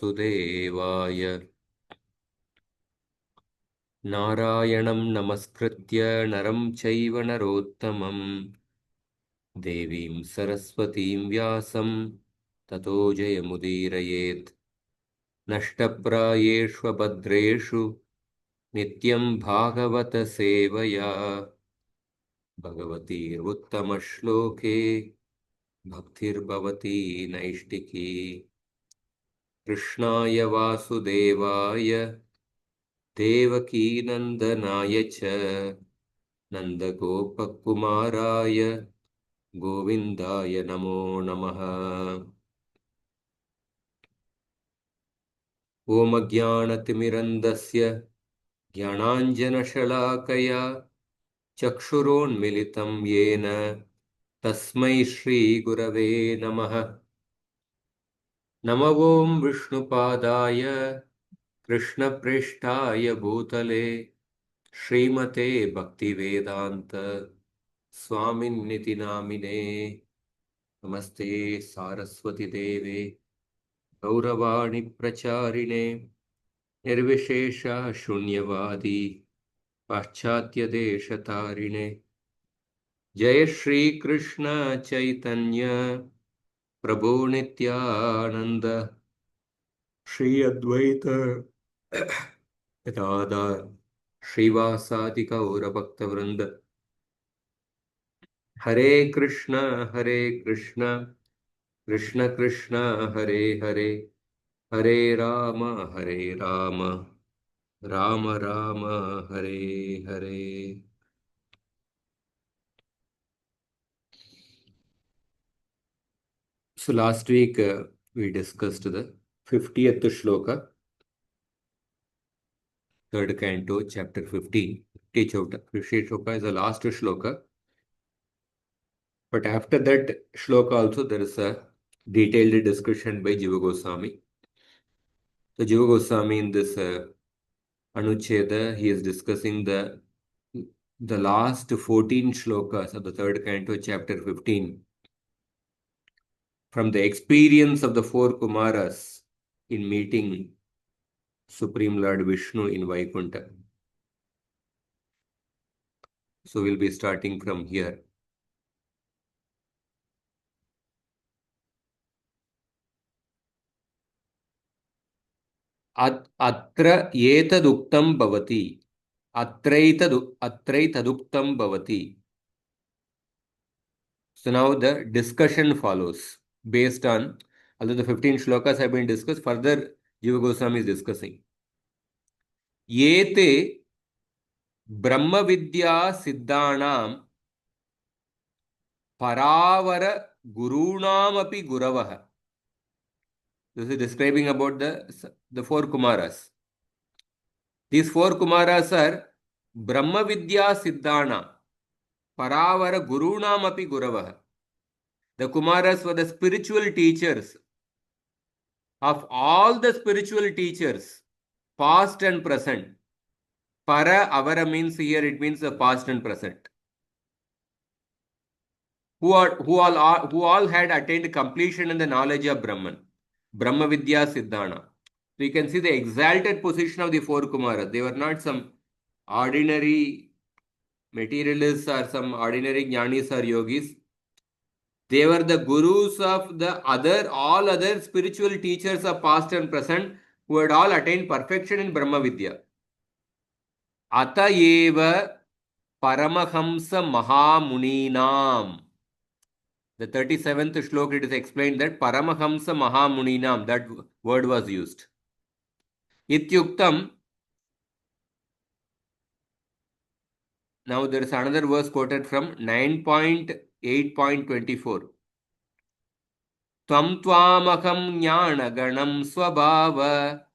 वासुदेवाय नारायणं नमस्कृत्य नरं चैव नरोत्तमं देवीं सरस्वतीं व्यासं ततो जयमुदीरयेत् नष्टप्रायेष्वभद्रेषु नित्यं भागवत सेवया भगवतीरुत्तमश्लोके भक्तिर्भवती नैष्टिकी कृष्णाय वासुदेवाय देवकीनन्दनाय च नन्दगोपकुमाराय गोविन्दाय नमो नमः। ॐ अज्ञानतिमिरन्दस्य ज्ञानाञ्जनशलाकया चक्षुरोन्मिलितं येन तस्मै श्रीगुरवे नमः। नमो ॐ विष्णुपादाय कृष्णप्रेष्ठाय भूतले श्रीमते भक्तिवेदान्त स्वामिन्निति नामिने। नमस्ते सारस्वती देवे गौरवाणी प्रचारिणे निर्विशेष शून्यवादी पाश्चात्य देशतारिणे। जय श्री कृष्ण चैतन्य प्रभु नित्यानंद श्री अद्वैत गदाधर श्रीवासादि गौर भक्तवृंद। हरे Krishna Krishna Krishna Hare Hare Hare Ram Ram Ram Hare Hare. So last week we discussed the 50th shloka, third canto, chapter 15. 50th shloka is the last shloka. But after that shloka also there is a detailed discussion by Jiva Goswami. So Jiva Goswami in this anuccheda, he is discussing the last 14 shlokas of the third canto, chapter 15. From the experience of the four Kumaras in meeting Supreme Lord Vishnu in Vaikuntha. So we'll be starting from here. Atra etaduktam bhavati. Atraitaduktam bhavati. So now the discussion follows based on, although the 15 shlokas have been discussed, further Jiva Goswami is discussing. Yete Brahma Vidya Siddhanam Paravara Gurunam api Guravaha. This is describing about the four Kumaras. These four Kumaras are Brahma Vidya Siddhana Paravara Gurunam api Guravaha. The Kumaras were the spiritual teachers of all the spiritual teachers, past and present. Para, avara means here, it means the past and present. Who all had attained completion in the knowledge of Brahman. Brahma Vidya Siddhana. So you can see the exalted position of the four Kumaras. They were not some ordinary materialists or some ordinary jnanis or yogis. They were the gurus of all other spiritual teachers of past and present who had all attained perfection in Brahma Vidya. Atayeva Paramahamsa Mahamuninam. The 37th shlok, it is explained that Paramahamsa Mahamuninam, that word was used. Ityuktam. Now there is another verse quoted from 9.8.24. Tvam tvamaham jnana ganam swabhava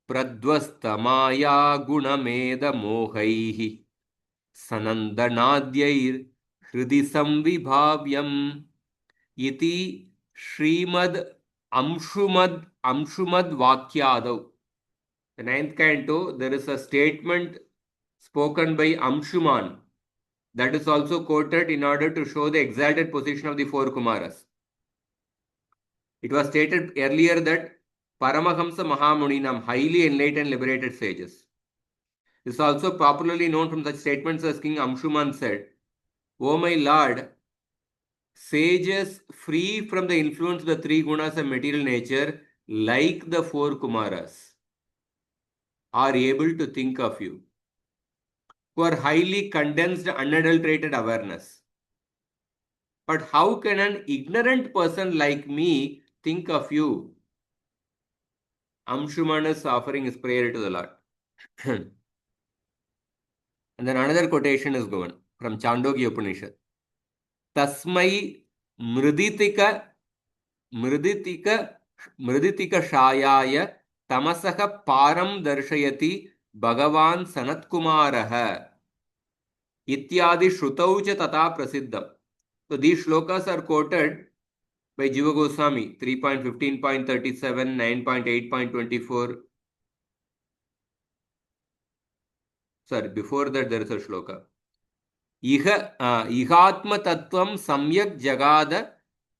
pradvastamaya gunameda mohaihi sanandanadyai hridi samvibhavyam iti Srimad Amshumad Vakyadav. The 9th canto, there is a statement spoken by Amshuman that is also quoted in order to show the exalted position of the four Kumaras. It was stated earlier that Paramahamsa Mahamuninam, highly enlightened liberated sages. This is also popularly known from such statements as King Amshuman said, "O my Lord, sages free from the influence of the three gunas of material nature, like the four Kumaras, are able to think of you, who are highly condensed, unadulterated awareness. But how can an ignorant person like me think of you?" Amshuman is offering his prayer to the Lord. And then another quotation is given from Chandogya Upanishad. Tasmai mriditika mriditika mriditika shayaya tamasaha param darshayati Bhagavan Sanatkumaraha ityadi shrutau cha tata prasiddham. So these shlokas are quoted by Jiva Goswami, 3.15.37, 9.8.24. Sorry, before that there is a shloka. Ihatma tattvam samyak jagada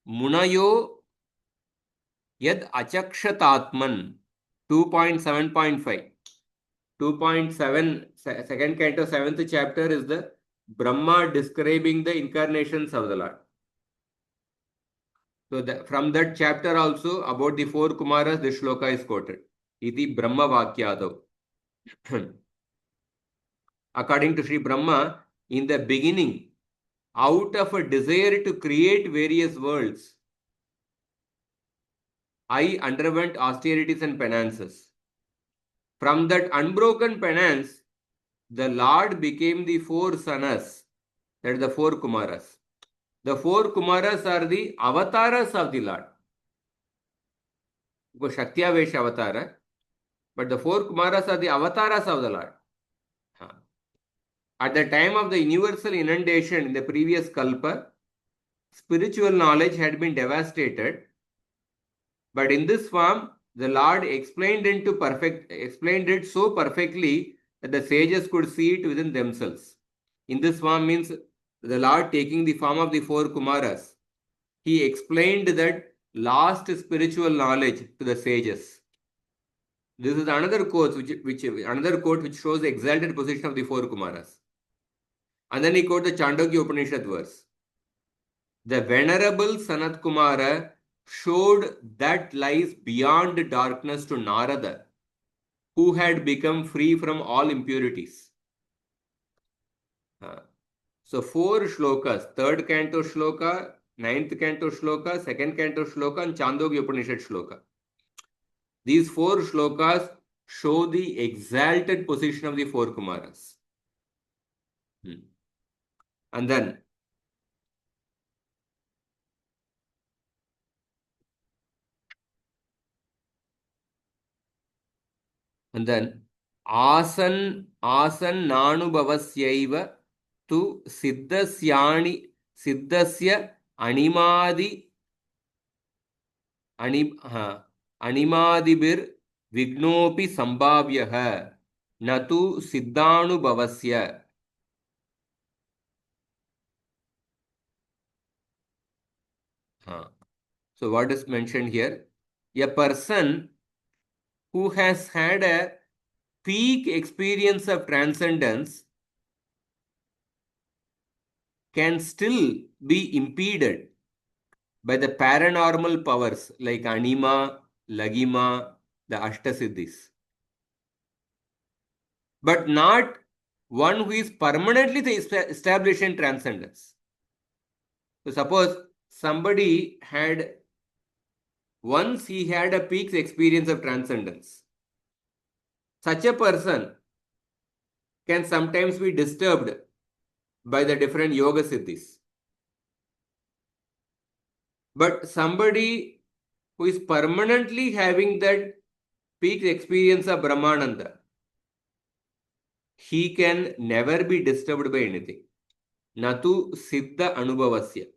munayo yad achakshatatman. 2.7.5. 2.7, second canto, 7th chapter is the Brahma describing the incarnations of the Lord. So from that chapter also about the four Kumaras, this shloka is quoted. Iti Brahma Vakyadav. According to Sri Brahma, in the beginning, out of a desire to create various worlds, I underwent austerities and penances. From that unbroken penance, the Lord became the four sanas, that is the four Kumaras. The four Kumaras are the avatars of the Lord. Shaktyavesh avatara, but the four Kumaras are the avatars of the Lord. At the time of the universal inundation in the previous Kalpa, spiritual knowledge had been devastated, but in this form, the Lord explained it so perfectly that the sages could see it within themselves. In this form means the Lord taking the form of the four Kumaras. He explained that lost spiritual knowledge to the sages. This is another quote which shows the exalted position of the four Kumaras. And then he quotes the Chandogya Upanishad verse. The venerable Sanat Kumara showed that lies beyond darkness to Narada, who had become free from all impurities. So 4 shlokas, 3rd canto shloka, 9th canto shloka, 2nd canto shloka and Chandogya Upanishad shloka. These 4 shlokas show the exalted position of the 4 Kumaras. And then asan nanubhavasyaiva tu siddhasyani siddhasya animadibir vignopi sambhavyah natu siddhanubhavasya. So what is mentioned here? A person who has had a peak experience of transcendence can still be impeded by the paranormal powers like anima, lagima, the ashtasiddhis, but not one who is permanently established in transcendence. So suppose somebody once he had a peak experience of transcendence. Such a person can sometimes be disturbed by the different yoga siddhis. But somebody who is permanently having that peak experience of Brahmananda, he can never be disturbed by anything. Natu siddha anubhavasya.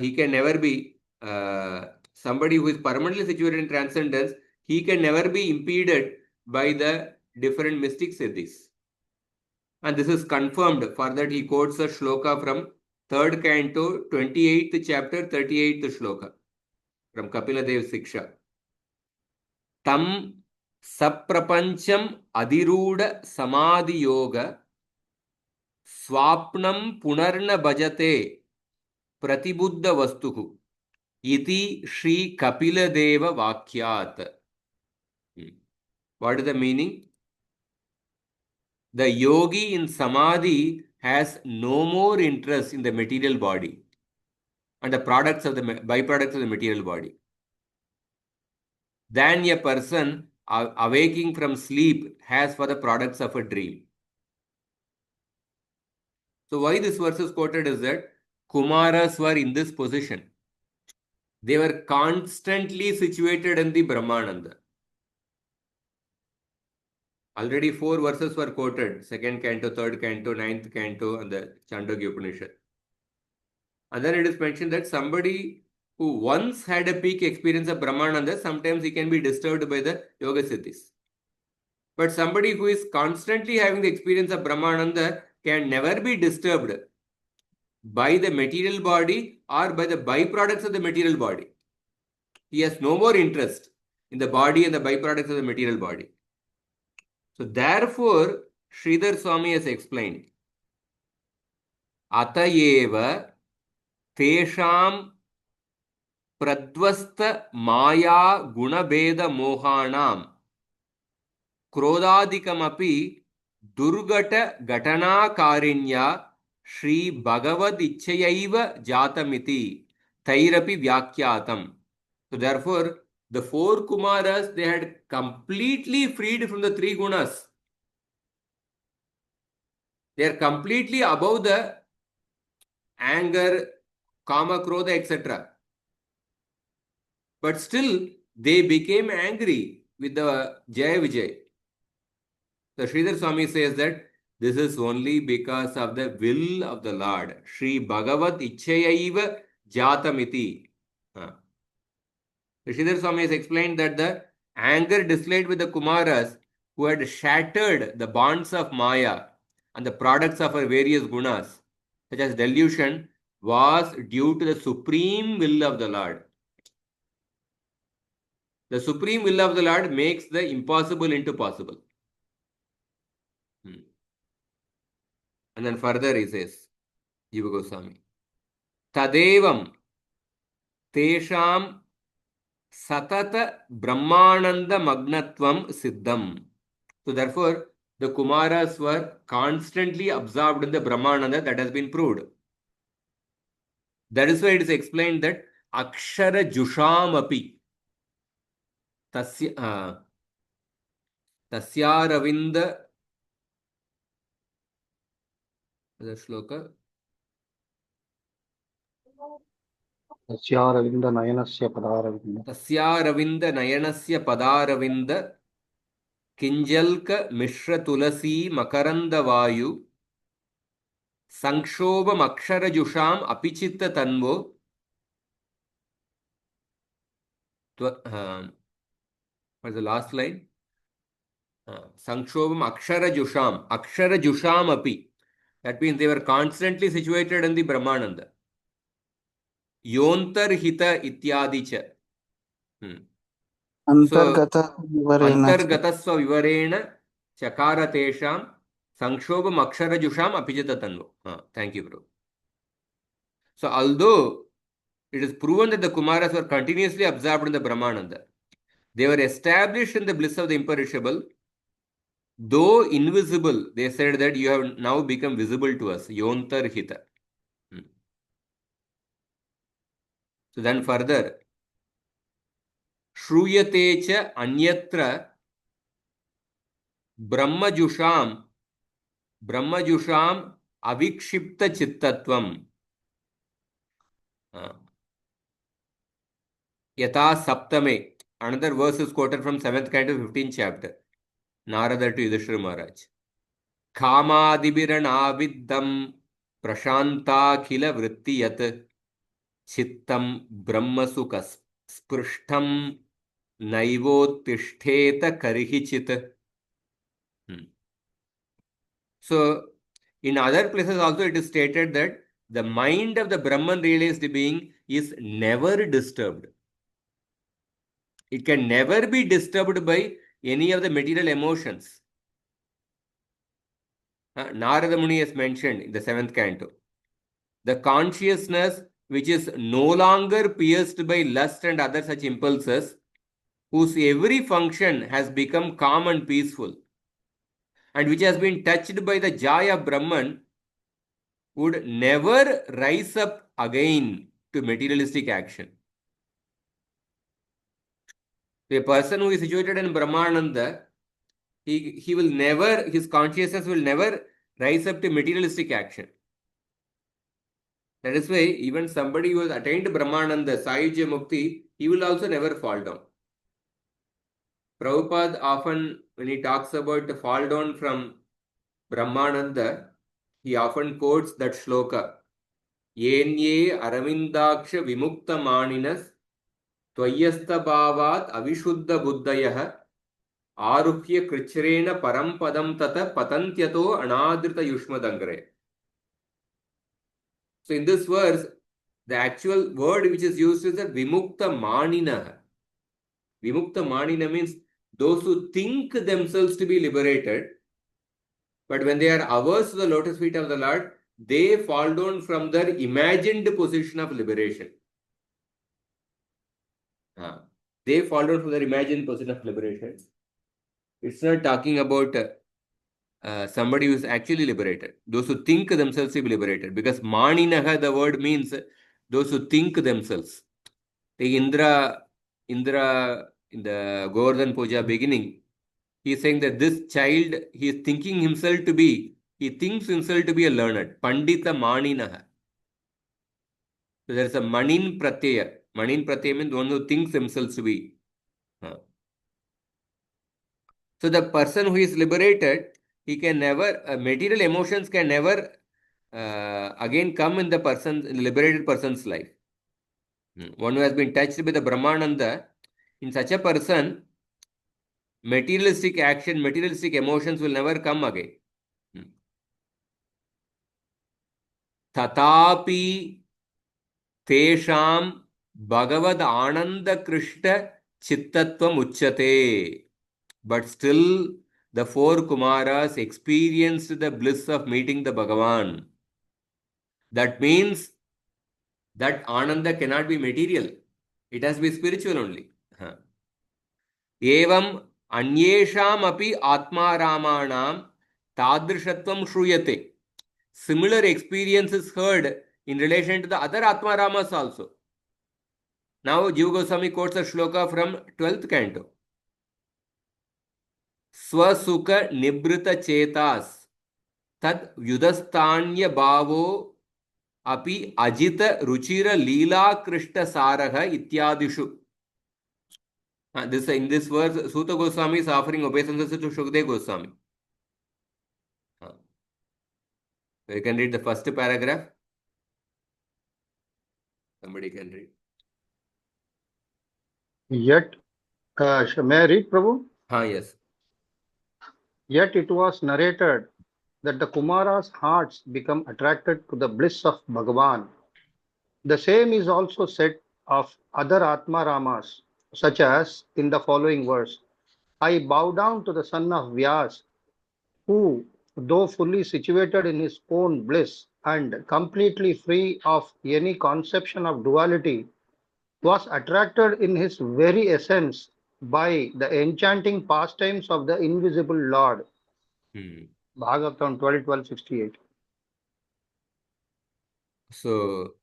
He can never be somebody who is permanently situated in transcendence. He can never be impeded by the different mystic siddhis. And this is confirmed. For that he quotes a shloka from 3rd canto, 28th chapter, 38th shloka. from Kapila Dev's Siksha. Tam saprapancham adiruda samadhi yoga swapnam punarna bhajate pratibuddha vastuhu iti Shri Kapila Deva Vakyat. What is the meaning? The yogi in samadhi has no more interest in the material body and the products of the byproducts of the material body than a person awaking from sleep has for the products of a dream. So why this verse is quoted is that Kumaras were in this position. They were constantly situated in the Brahmananda. Already 4 verses were quoted, 2nd canto, 3rd canto, 9th canto, and the Chandogya Upanishad. And then it is mentioned that somebody who once had a peak experience of Brahmananda, sometimes he can be disturbed by the Yoga Siddhis. But somebody who is constantly having the experience of Brahmananda can never be disturbed by the material body or by the byproducts of the material body. He has no more interest in the body and the byproducts of the material body. So therefore, Sridhar Swami has explained, Atayeva Tesham Pradvasta Maya Gunabeda Mohanam Krodadikamapi Durgata Gatana Karinya Shri Bhagavad Ichayaiva Jatamiti Tairapi Vyakyatam. So therefore, the 4 Kumaras, they had completely freed from the 3 gunas. They are completely above the anger, kama, krodha, etc. But still, they became angry with the Jaya Vijay. So Sridhar Swami says that this is only because of the will of the Lord. Shri Bhagavat Ichayaiva Jatamiti. Sridhar Swami has explained that the anger displayed with the Kumaras who had shattered the bonds of Maya and the products of her various gunas, such as delusion, was due to the supreme will of the Lord. The supreme will of the Lord makes the impossible into possible. And then further he says, Jiva Goswami, Tadevam Tesham Satata Brahmananda Magnatvam Siddham. So therefore, the Kumaras were constantly absorbed in the Brahmananda, that has been proved. That is why it is explained that Akshara Jusham Api Tasya Ravinda. The shloka. Tasya Ravinda Nayanasya Padaravinda. Tasya Ravinda Nayanasya Padaravinda Kinjalka Mishra Tulasi Makaranda Vayu Sankshobham Akshara Jusham Apichitta Tanvo. What's the last line? Sankshobham Akshara Jusham Api. That means they were constantly situated in the Brahmananda. Yontar Hita Ityadicha. Antargata Vivarena. Antargatasva Vivarena Chakara Tesham Sankshobham Akshara Jusham Apijata Tanvo. Thank you, bro. So although it is proven that the Kumaras were continuously absorbed in the Brahmananda, they were established in the bliss of the imperishable. Though invisible, they said that you have now become visible to us. Yontar Hita. So then further, Shruyate cha anyatra Brahmajusham avikshipta chittatvam. Yata saptame. Another verse is quoted from 7th canto, 15th chapter. Narada to Yudhishthira Maharaj. Kamadibiran prashanta khila vritti yat chittam brahmasukas sprishtam naivottishteta karihichit. So, in other places also it is stated that the mind of the Brahman realized being is never disturbed. It can never be disturbed by any of the material emotions. Narada Muni has mentioned in the 7th canto. The consciousness which is no longer pierced by lust and other such impulses, whose every function has become calm and peaceful, and which has been touched by the joy of Brahman, would never rise up again to materialistic action. A person who is situated in Brahmananda, he will never, his consciousness will never rise up to materialistic action. That is why even somebody who has attained Brahmananda, Sayujya Mukti, he will also never fall down. Prabhupada often, when he talks about the fall down from Brahmananda, he often quotes that shloka. Yenye aravindaksha vimukta maninas tvayasta bhavat avishuddha buddhayah aruhya krichrena parampadam tata patantyato anadrita yushmadangre. So in this verse, the actual word which is used is the vimukta manina. Vimukta manina means those who think themselves to be liberated, but when they are averse to the lotus feet of the Lord, they fall down from their imagined position of liberation. They fall down from their imagined position of liberation. It's not talking about somebody who is actually liberated. Those who think themselves to be liberated. Because maninaha, the word means those who think themselves. The Indra in the Govardhan Puja beginning, he is saying that this child, he is thinking himself to be, he thinks himself to be a learned. Pandita maninaha. So there is a manin pratyaya. Manin pratyaya means one who thinks themselves to be. So the person who is liberated, he can never, material emotions can never again come in the liberated person's life. One who has been touched by the Brahmananda, in such a person, materialistic action, materialistic emotions will never come again. Tatapi tesham bhagavad ananda krishna chittatvam uchyate. But still, the 4 Kumaras experienced the bliss of meeting the Bhagavan. That means that Ananda cannot be material. It has to be spiritual only. Evam anyesham api atmaramanam tadrishatvam shruyate. Similar experience is heard in relation to the other Atmaramas also. Now, Jiva Goswami quotes a shloka from 12th canto. Swasukha nibrita chetas tad yudhastanya bhavo api ajita ruchira leela krishna saraha ityadishu. In this verse, Suta Goswami is offering obeisances to Shukdev Goswami. You can read the first paragraph. Somebody can read. Yet, may I read, Prabhu? Yes. Yet it was narrated that the Kumaras' hearts become attracted to the bliss of Bhagavan. The same is also said of other Atmaramas, such as in the following verse. I bow down to the son of Vyas, who, though fully situated in his own bliss and completely free of any conception of duality, was attracted in his very essence by the enchanting pastimes of the invisible Lord. Bhagavatam 12:12-68. So,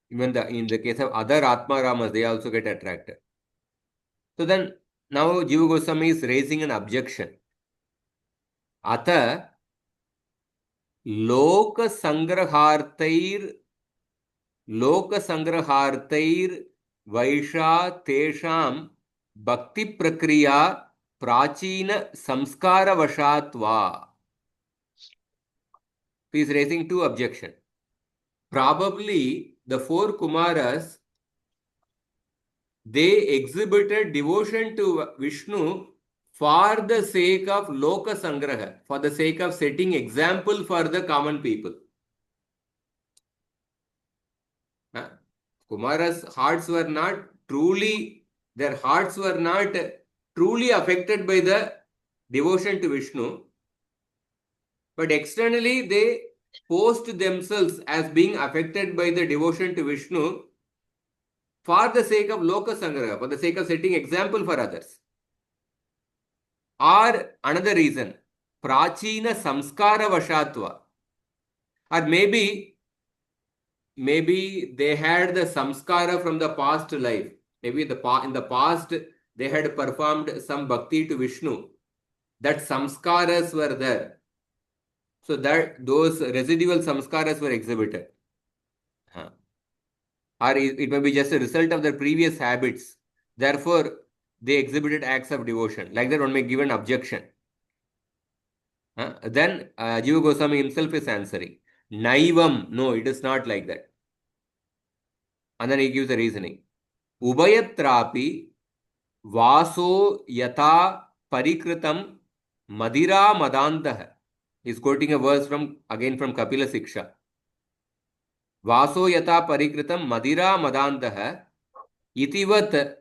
even in the case of other Atma Ramas, they also get attracted. So then, now Jiva Goswami is raising an objection. Ata loka sangrahartair vaisha tesham bhakti prakriya prachina samskara vashatva. He is raising 2 objections. Probably the 4 Kumaras, they exhibited devotion to Vishnu for the sake of Loka Sangraha, for the sake of setting example for the common people. Kumara's hearts were not truly their hearts were not truly affected by the devotion to Vishnu, but externally they post themselves as being affected by the devotion to Vishnu for the sake of Loka Sangraha, for the sake of setting example for others. Or another reason, Prachina Samskara Vashatva. Or maybe they had the samskara from the past life. Maybe in the past they had performed some bhakti to Vishnu. That samskaras were there. So that those residual samskaras were exhibited. Huh. Or it may be just a result of their previous habits. Therefore, they exhibited acts of devotion. Like that, one may give an objection. Then Jiva Goswami himself is answering. Naivam. No, it is not like that. And then he gives the reasoning. Ubayatrapi Vaso Yata Parikritam Madira Madandah. He's quoting a verse from Kapila Siksha. Vaso Yata Parikritam Madira Madandah Itivat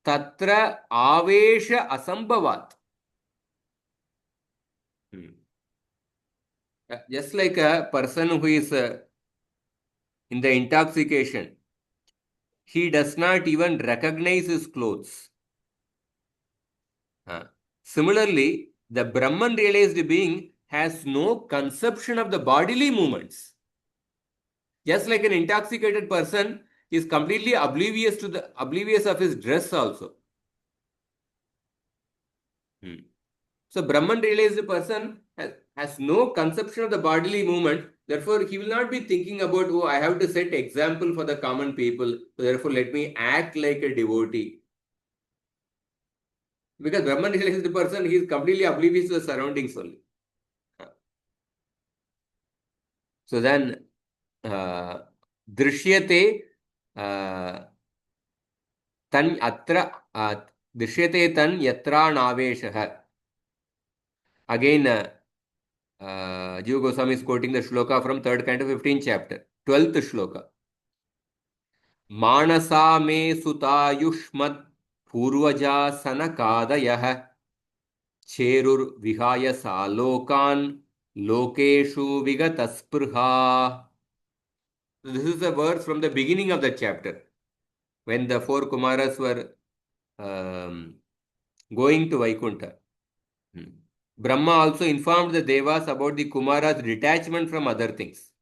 Tatra Avesha Asambhavat. Just like a person who is in the intoxication, he does not even recognize his clothes. Similarly, the Brahman realized being has no conception of the bodily movements. Just like an intoxicated person is completely oblivious of his dress also. So Brahman realized person has no conception of the bodily movement. Therefore, he will not be thinking about, oh, I have to set example for the common people. So therefore, let me act like a devotee. Because Brahman realized person, he is completely oblivious to the surroundings only. So then, Drishyate tan atra Drishyate tan yatra naveshah. Again, Jiva Goswami is quoting the shloka from 3rd canto 15th chapter, 12th shloka. Manasa me sutayushmat purvaja sanakadayah cherur vihaya salokan lokeshu vigataspurha. This is a verse from the beginning of the chapter, when the 4 Kumaras were going to Vaikuntha. Brahma also informed the Devas about the Kumaras' detachment from other things.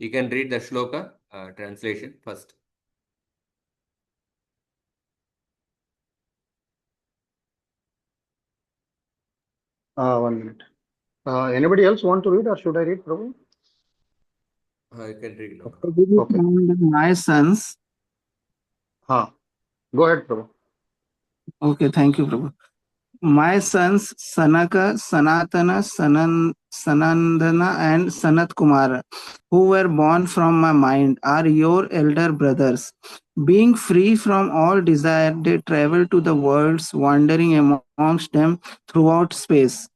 You can read the shloka translation first. One minute. Anybody else want to read, or should I read, Prabhu? You can read now. Okay. My sons. Go ahead, Prabhu. Okay, thank you, Prabhu. My sons Sanaka, Sanatana, Sanandana, and Sanat Kumara, who were born from my mind, are your elder brothers. Being free from all desire, they travel to the worlds, wandering amongst them throughout space.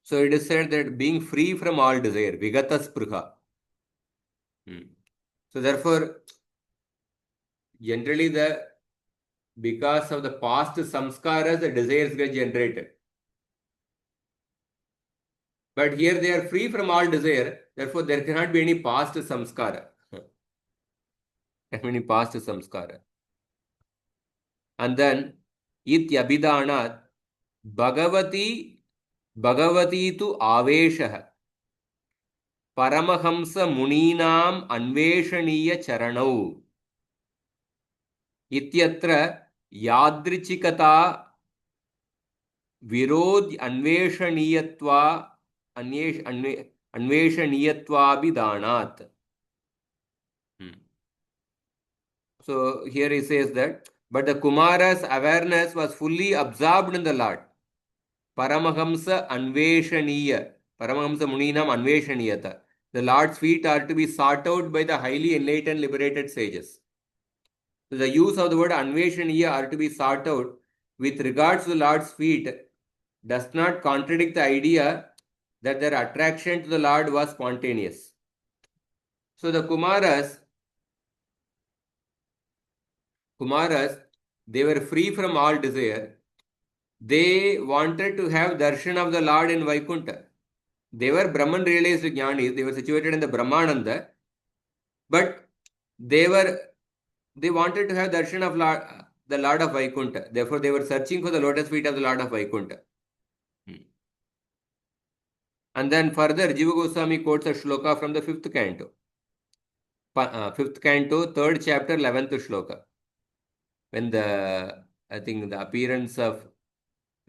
So it is said that being free from all desire, vigata spruha. So therefore, generally because of the past samskaras, the desires get generated. But here they are free from all desire, therefore there cannot be any past samskara. Any past samskara. And then, ityabhidanat Bhagavati tu aveshah Paramahamsa muninam anveshaniya charanau ityatra yadrichikata virod anveshaniyatva anveshaniyatvabidanat. So here he says that, but the Kumara's awareness was fully absorbed in the Lord. Paramahamsa anveshaniya. Paramahamsa muninam anveshaniyata. The Lord's feet are to be sought out by the highly enlightened, liberated sages. So the use of the word anveshaniya, are to be sought out, with regards to the Lord's feet, does not contradict the idea that their attraction to the Lord was spontaneous. So the Kumaras Kumaras, they were free from all desire. They wanted to have darshan of the Lord in Vaikuntha. They were Brahman realized jnanis. They were situated in the Brahmananda, but they wanted to have darshan of the Lord of Vaikuntha. Therefore, they were searching for the lotus feet of the Lord of Vaikuntha. And then further, Jiva Goswami quotes a shloka from the 5th canto. 5th canto, 3rd chapter, 11th shloka. When I think the appearance of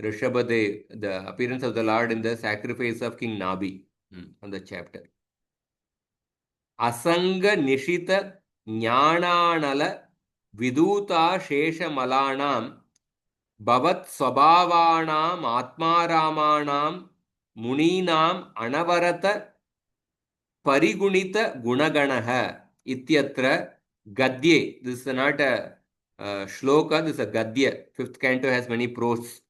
Rishabhadev, the appearance of the Lord in the sacrifice of King Nabi, on the chapter. Asanga Nishita Jnananala Viduta Shesha Malanam Bhavat Swabhavanam Atmaramanam Muninam Anavarata Parigunita Gunaganaha Ityatra Gadye. This is not a shloka, this is a Gadya. 5th canto has many prose.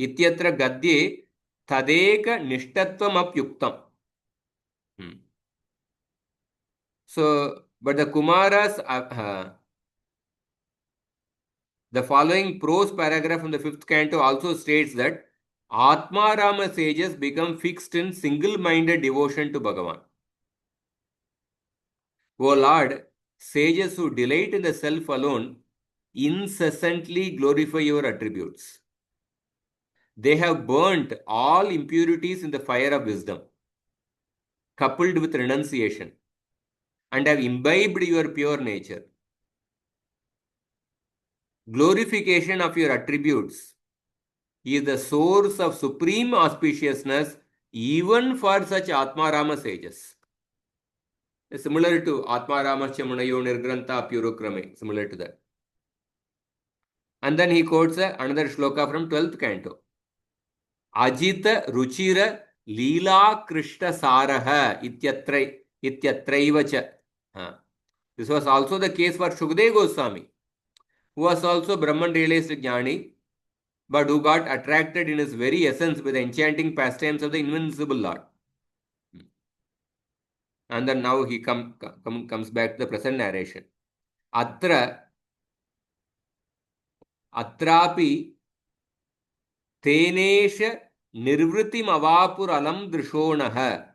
Ityatra Gadye Tadeka Nishtatvam Apyuktam. So, but the Kumaras, the following prose paragraph from the 5th canto also states that Atmarama sages become fixed in single-minded devotion to Bhagavan. O Lord, sages who delight in the self alone incessantly glorify your attributes. They have burnt all impurities in the fire of wisdom, coupled with renunciation, and have imbibed your pure nature. Glorification of your attributes is the source of supreme auspiciousness even for such Atmarama sages. Similar to Atmaramascha Munayo Nirgranta Purukrame, similar to that. And then he quotes another shloka from 12th canto. Ajita Ruchira Leela Krishna Saraha Ityatraivacha. This was also the case for Shukdev Goswami, who was also Brahman realized Jnani, but who got attracted in his very essence by the enchanting pastimes of the invincible Lord. And then now he comes back to the present narration. Atrapi tenesha nirvritim avapuralam drishonah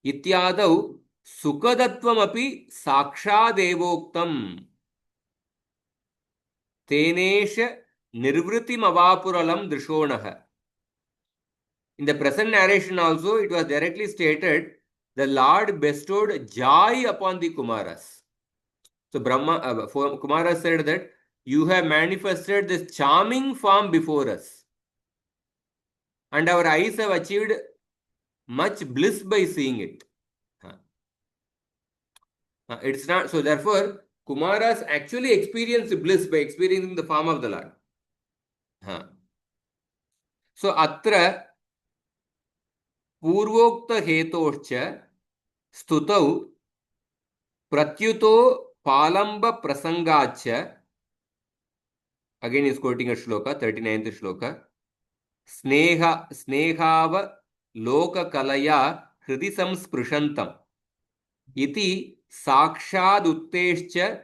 ityadau sukadatvam api sakshadevoktam. Tenesha nirvritim avapuralam drishonah. In the present narration also, it was directly stated the Lord bestowed joy upon the Kumaras. So Kumaras said that you have manifested this charming form before us, and our eyes have achieved much bliss by seeing it. It's not so. Therefore, Kumaras actually experienced bliss by experiencing the form of the Lord. So atra पूर्वोक्त हेतोश्च स्तुतौ प्रत्युतो पालंब प्रसंगाच्च. Again is quoting a shloka, 39th shloka. Snehav loka kalaya hridi samsprishantam iti sakshad uttescha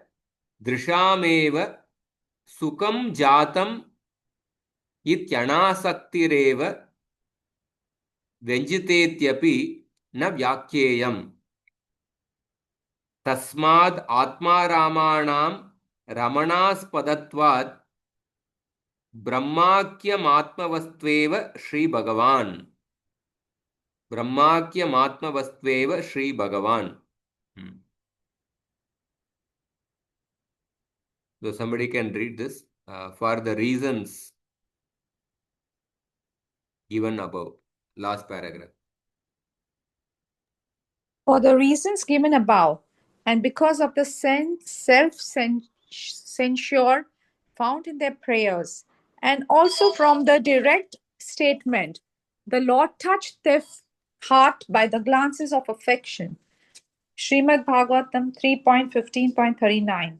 drishameva sukam jatam ityanasaktireva Venjitetyapi na vyakyeyam. Tasmad atmaramanam ramanaspadattvad brahmakyam atmavastveva Shri Bhagavan. Brahmakyam atmavastveva Shri Bhagavan. So somebody can read this for the reasons given above. Last paragraph. For the reasons given above, and because of the self-censure found in their prayers, and also from the direct statement, the Lord touched their heart by the glances of affection. Srimad Bhagavatam 3.15.39.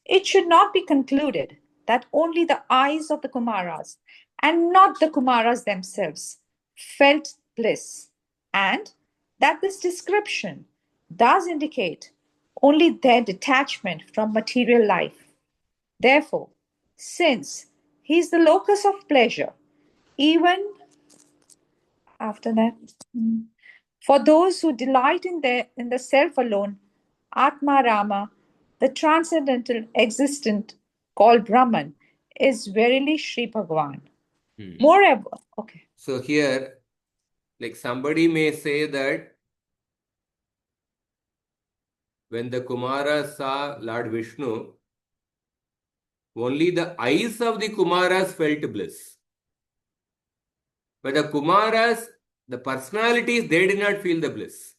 It should not be concluded that only the eyes of the Kumaras and not the Kumaras themselves felt bliss, and that this description does indicate only their detachment from material life. Therefore, since he is the locus of pleasure, even after that, for those who delight in the self alone, Atma Rama, the transcendental existent called Brahman, is verily Sri Bhagavan. Moreover, okay. So here, like somebody may say that when the Kumaras saw Lord Vishnu, only the eyes of the Kumaras felt bliss. But the Kumaras, the personalities, they did not feel the bliss.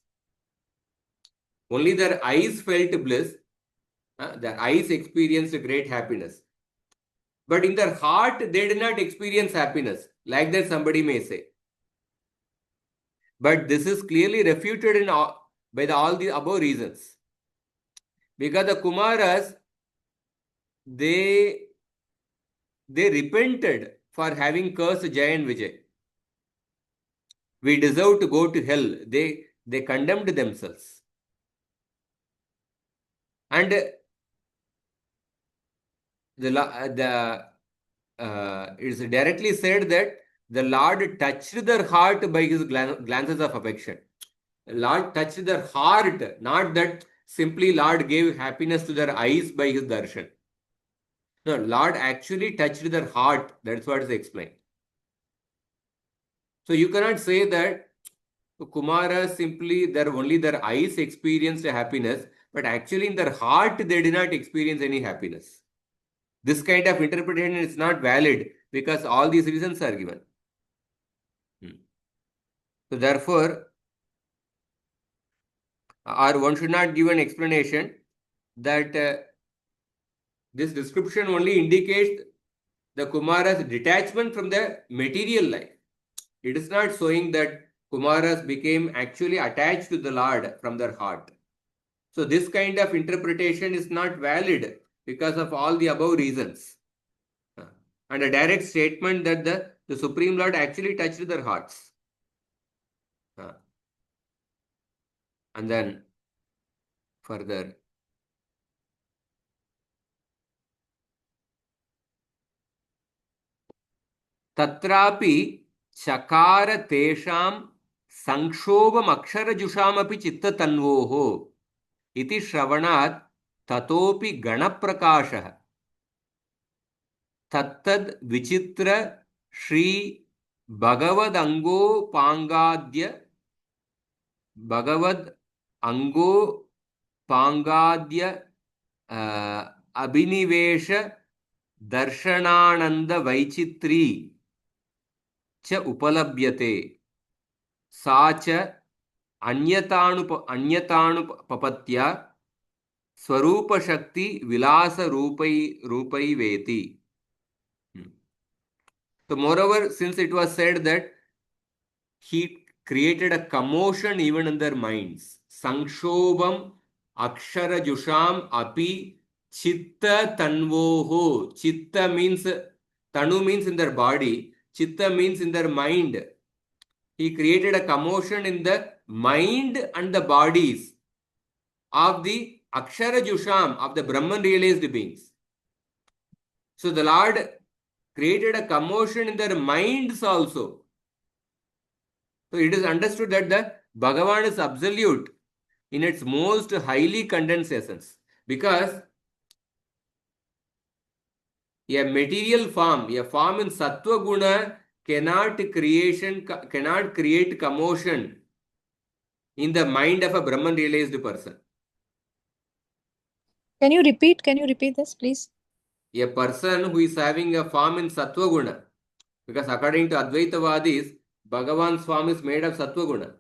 Only their eyes felt bliss. Their eyes experienced great happiness. But in their heart, they did not experience happiness. Like that somebody may say. But this is clearly refuted in by all the above reasons. Because the Kumaras, they repented for having cursed Jay and Vijay. We deserve to go to hell. They condemned themselves. And it is directly said that the Lord touched their heart by his glances of affection. Lord touched their heart, not that simply Lord gave happiness to their eyes by his darshan. No, Lord actually touched their heart. That's what is explained. So you cannot say that Kumara simply only their eyes experienced happiness, but actually in their heart they did not experience any happiness. This kind of interpretation is not valid because all these reasons are given. So therefore, or one should not give an explanation that this description only indicates the Kumara's detachment from the material life. It is not showing that Kumaras became actually attached to the Lord from their heart. So this kind of interpretation is not valid because of all the above reasons. And a direct statement that the Supreme Lord actually touched their hearts. And then further. Tatrapi chakara tesham sankshovam aksharajushamapi chittatanvoho iti shravanat tatopi ganaprakashah tattad vichitra shri bhagavad ango pangadya bhagavad ango pangadya abhinivesha darshanananda vaichitri च उपलभ्यते सा च अन्यतानुपपत्या स्वरूपशक्ति विलास रूपै वेति. So moreover, since it was said that he created a commotion even in their minds, Sankshobham Akshara Jusham Api Chitta Tanvoho. Chitta means, Tanu means in their body, Chitta means in their mind. He created a commotion in the mind and the bodies of the Akshara Jusham, of the Brahman realized beings. So the Lord created a commotion in their minds also. So it is understood that the Bhagavan is absolute in its most highly condensed essence. Because a material form, a form in Sattva Guna cannot create commotion in the mind of a Brahman realized person. Can you repeat this, please? A person who is having a form in Sattva Guna, because according to Advaitavadis, Bhagavan's form is made of Sattva Guna.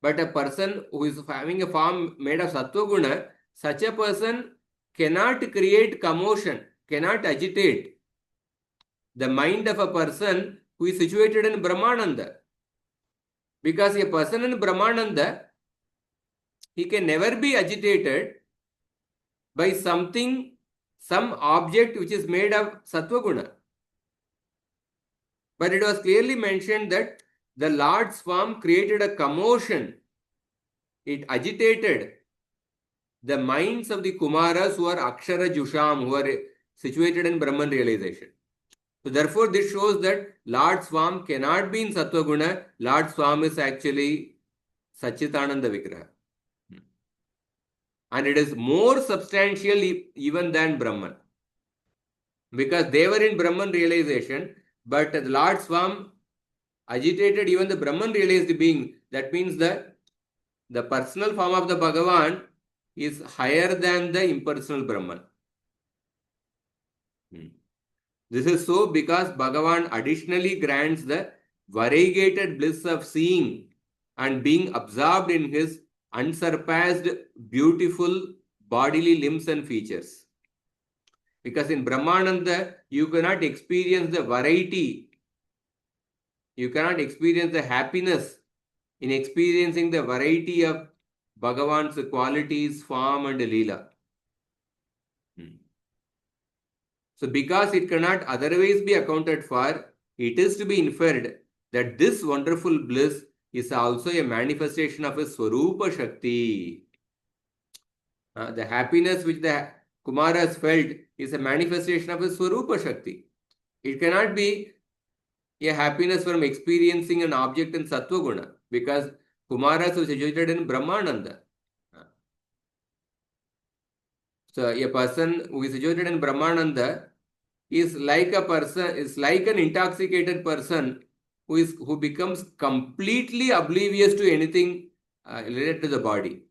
But a person who is having a form made of Sattva Guna, such a person cannot create commotion, cannot agitate the mind of a person who is situated in Brahmananda. Because a person in Brahmananda, he can never be agitated by something, some object which is made of Sattva Guna. But it was clearly mentioned that the Lord's form created a commotion. It agitated the minds of the Kumaras who are Akshara Jusham, who are situated in Brahman realization. So therefore, this shows that Lord Swam cannot be in Sattva Guna. Lord Swam is actually Sachitananda Vigraha. And it is more substantial even than Brahman. Because they were in Brahman realization, but the Lord Swam agitated even the Brahman realized being. That means that the personal form of the Bhagavan is higher than the impersonal Brahman. This is so because Bhagavan additionally grants the variegated bliss of seeing and being absorbed in his unsurpassed, beautiful bodily limbs and features. Because in Brahmananda, you cannot experience the variety. You cannot experience the happiness in experiencing the variety of Bhagavan's qualities, form and leela. So because it cannot otherwise be accounted for, it is to be inferred that this wonderful bliss is also a manifestation of a Swarupa Shakti. The happiness which the Kumaras felt is a manifestation of a Swarupa Shakti. It cannot be a happiness from experiencing an object in Sattva Guna because Kumaras was situated in Brahmananda. So a person who is situated in Brahmananda is like an intoxicated person who becomes completely oblivious to anything related to the body.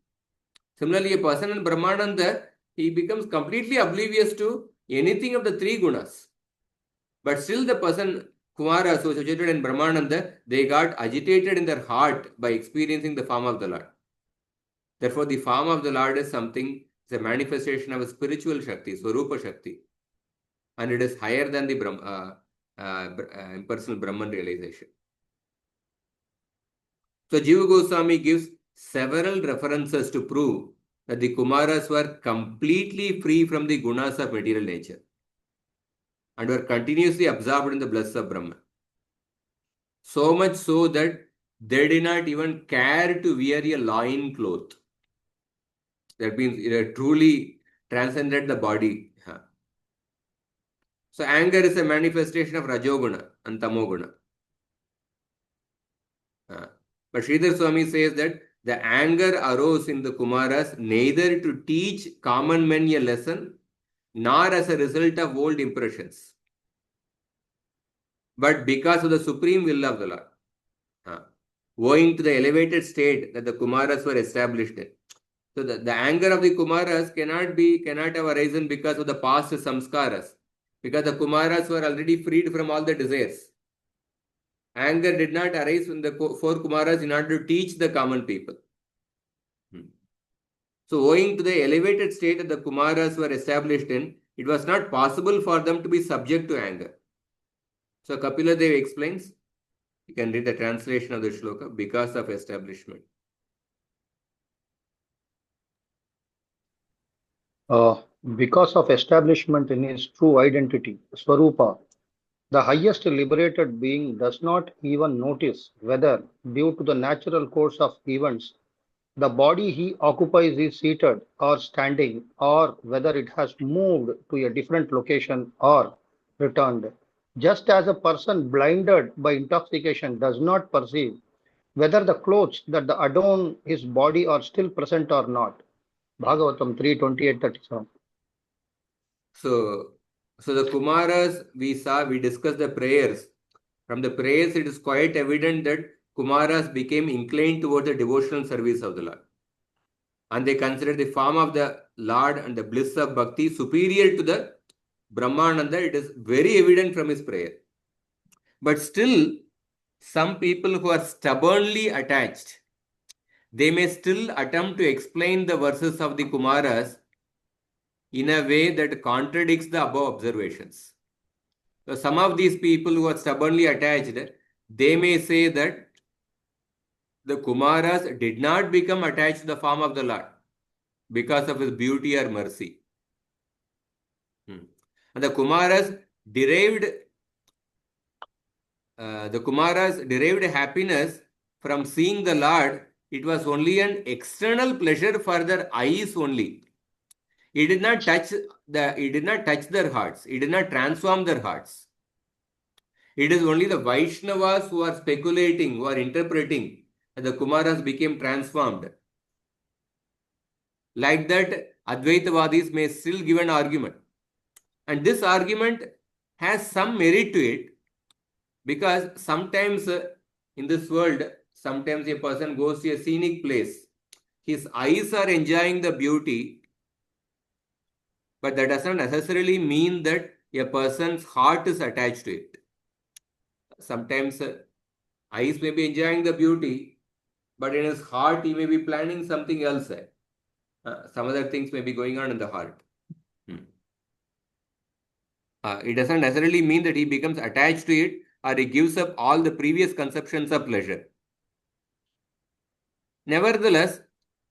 Similarly, a person in Brahmananda, he becomes completely oblivious to anything of the three gunas. But still the person, Kumaras, who was situated in Brahmananda, they got agitated in their heart by experiencing the form of the Lord. Therefore, the form of the Lord is something, it's a manifestation of a spiritual Shakti, Swarupa Shakti. And it is higher than the impersonal Brahman realization. So Jiva Goswami gives several references to prove that the Kumaras were completely free from the gunas of material nature and were continuously absorbed in the bliss of Brahman. So much so that they did not even care to wear a loin cloth. That means it truly transcended the body. So anger is a manifestation of Rajoguna and Tamoguna. But Sridhar Swami says that the anger arose in the Kumaras neither to teach common men a lesson nor as a result of old impressions, but because of the supreme will of the Lord, owing to the elevated state that the Kumaras were established in. So the anger of the Kumaras cannot have arisen because of the past samskaras, because the Kumaras were already freed from all the desires. Anger did not arise from the four Kumaras in order to teach the common people. So owing to the elevated state that the Kumaras were established in, it was not possible for them to be subject to anger. So Kapila Dev explains, you can read the translation of the shloka, because of establishment. Because of establishment in his true identity, Swarupa, the highest liberated being does not even notice whether, due to the natural course of events, the body he occupies is seated or standing, or whether it has moved to a different location or returned. Just as a person blinded by intoxication does not perceive whether the clothes that adorn his body are still present or not. Bhagavatam 3:28-37. So the Kumaras, we discussed the prayers. From the prayers, it is quite evident that Kumaras became inclined toward the devotional service of the Lord. And they considered the form of the Lord and the bliss of bhakti superior to the Brahmananda. It is very evident from his prayer. But still, some people who are stubbornly attached, they may still attempt to explain the verses of the Kumaras in a way that contradicts the above observations. So some of these people who are stubbornly attached, they may say that the Kumaras did not become attached to the form of the Lord because of his beauty or mercy. And the Kumaras derived happiness from seeing the Lord it was only an external pleasure for their eyes only. It did not touch their hearts. It did not transform their hearts. It is only the Vaishnavas who are speculating, who are interpreting that the Kumaras became transformed. Like that, Advaitavadis may still give an argument. And this argument has some merit to it, because sometimes in this world, sometimes a person goes to a scenic place. His eyes are enjoying the beauty, but that doesn't necessarily mean that a person's heart is attached to it. Sometimes eyes may be enjoying the beauty, but in his heart he may be planning something else. Some other things may be going on in the heart. It doesn't necessarily mean that he becomes attached to it or he gives up all the previous conceptions of pleasure. Nevertheless,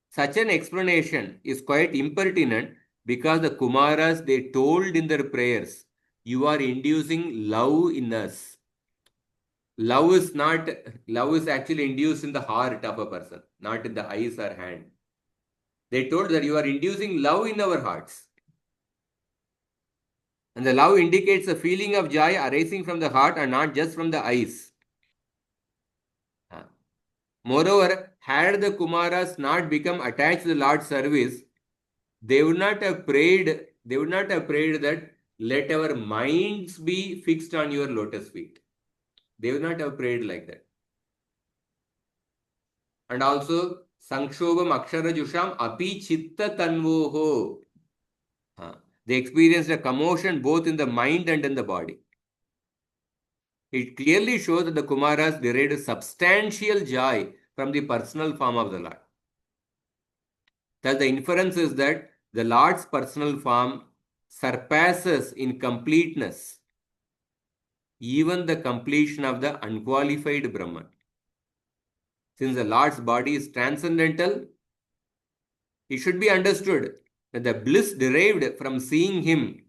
such an explanation is quite impertinent, because the Kumaras, they told in their prayers, you are inducing love in us. Love is actually induced in the heart of a person, not in the eyes or hand. They told that you are inducing love in our hearts. And the love indicates a feeling of joy arising from the heart and not just from the eyes. Moreover, had the Kumaras not become attached to the Lord's service, they would not have prayed that let our minds be fixed on your lotus feet. They would not have prayed like that. And also, Sankshobham Akshara Jusham Api Chitta Tanvoho. They experienced a commotion both in the mind and in the body. It clearly shows that the Kumaras derived substantial joy from the personal form of the Lord. Thus, the inference is that the Lord's personal form surpasses in completeness even the completion of the unqualified Brahman. Since the Lord's body is transcendental, it should be understood that the bliss derived from seeing him